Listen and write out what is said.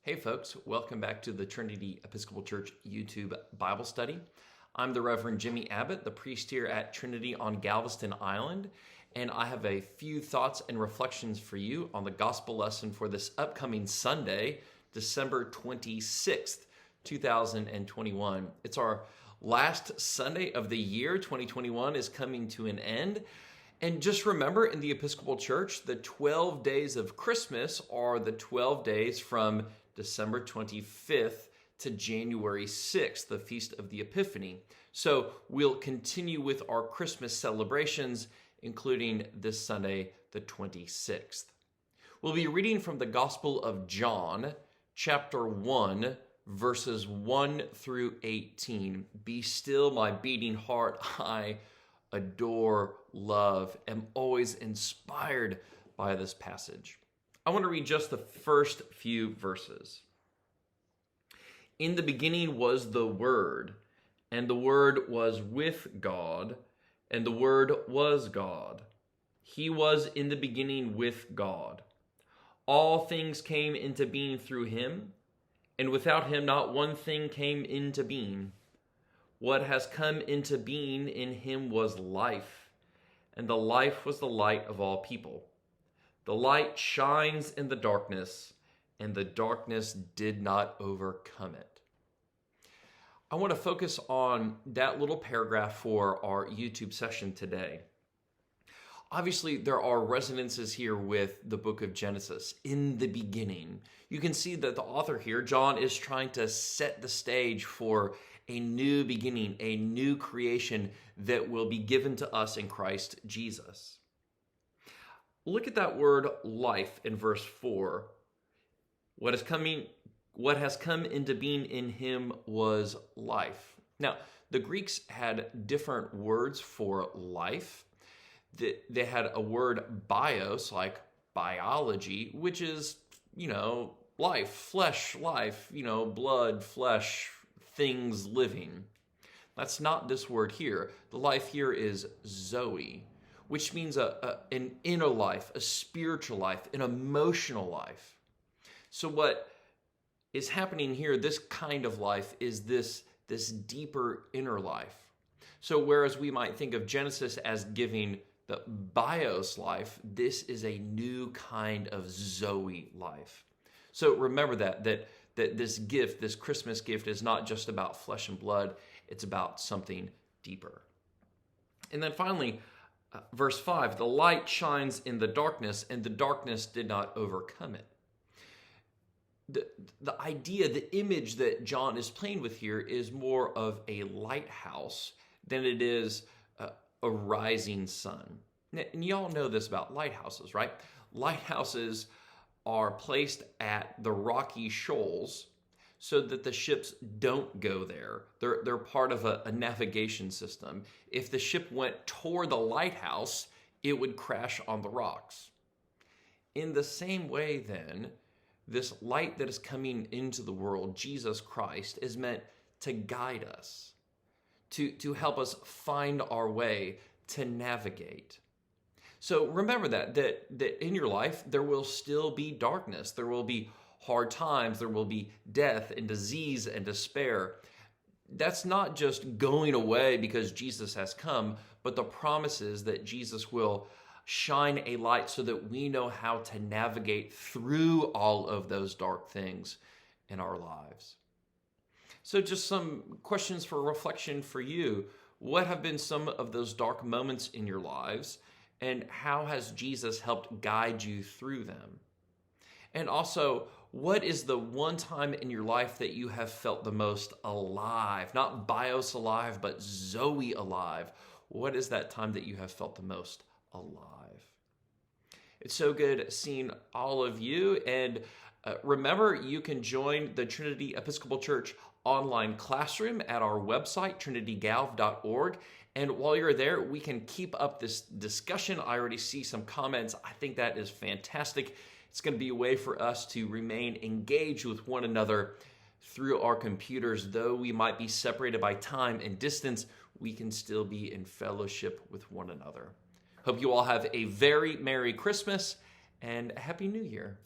Hey folks, welcome back to the Trinity Episcopal Church YouTube Bible study. I'm the Reverend Jimmy Abbott, the priest here at Trinity on Galveston Island, and I have a few thoughts and reflections for you on the gospel lesson for this upcoming Sunday, December 26th, 2021. It's our last Sunday of the year. 2021 is coming to an end. And just remember, in the Episcopal Church, the 12 days of Christmas are the 12 days from December 25th to January 6th, the Feast of the Epiphany. So we'll continue with our Christmas celebrations, including this Sunday, the 26th. We'll be reading from the Gospel of John, chapter 1, verses 1 through 18. Be still, my beating heart. I adore, love, am always inspired by this passage. I want to read just the first few verses. In the beginning was the Word, and the Word was with God, and the Word was God. He was in the beginning with God. All things came into being through him, and without him not one thing came into being. What has come into being in him was life, and the life was the light of all people. The light shines in the darkness, and the darkness did not overcome it. I want to focus on that little paragraph for our YouTube session today. Obviously, there are resonances here with the book of Genesis, in the beginning. You can see that the author here, John, is trying to set the stage for a new beginning, a new creation that will be given to us in Christ Jesus. Look at that word life in verse 4. What has come into being in him was life. Now, the Greeks had different words for life. They had a word bios, like biology, which is, life, flesh, life, blood, flesh, things living. That's not this word here. The life here is Zoe, which means an inner life, a spiritual life, an emotional life. So what is happening here, this kind of life, is this deeper inner life. So whereas we might think of Genesis as giving the bios life, this is a new kind of Zoe life. So remember that this gift, this Christmas gift, is not just about flesh and blood, it's about something deeper. And then finally, verse 5, the light shines in the darkness, and the darkness did not overcome it. The idea, the image that John is playing with here is more of a lighthouse than it is a rising sun. And y'all know this about lighthouses, right? Lighthouses are placed at the rocky shoals so that the ships don't go there. They're part of a navigation system. If the ship went toward the lighthouse, it would crash on the rocks. In the same way, then, this light that is coming into the world, Jesus Christ, is meant to guide us, to help us find our way, to navigate. So remember that in your life, there will still be darkness. There will be hard times. There will be death and disease and despair. That's not just going away because Jesus has come, but the promise is that Jesus will shine a light so that we know how to navigate through all of those dark things in our lives. So just some questions for reflection for you. What have been some of those dark moments in your lives, and how has Jesus helped guide you through them? And also, what is the one time in your life that you have felt the most alive? Not bios alive, but Zoe alive. What is that time that you have felt the most alive? It's so good seeing all of you. And remember, you can join the Trinity Episcopal Church online classroom at our website, trinitygalv.org. And while you're there, we can keep up this discussion. I already see some comments. I think that is fantastic. It's going to be a way for us to remain engaged with one another through our computers. Though we might be separated by time and distance, we can still be in fellowship with one another. Hope you all have a very Merry Christmas and a Happy New Year.